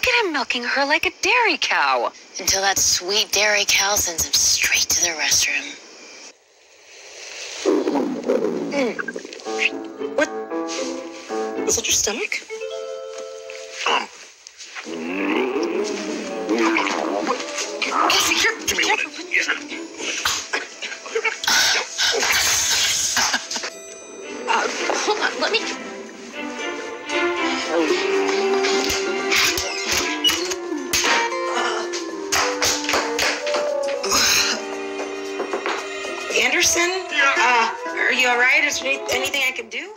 Look at him milking her like a dairy cow. Until that sweet dairy cow sends him straight to the restroom. What? Is it your stomach? Casey, give me one. Hold on, let me... Anderson? Are you all right? Is there anything I can do?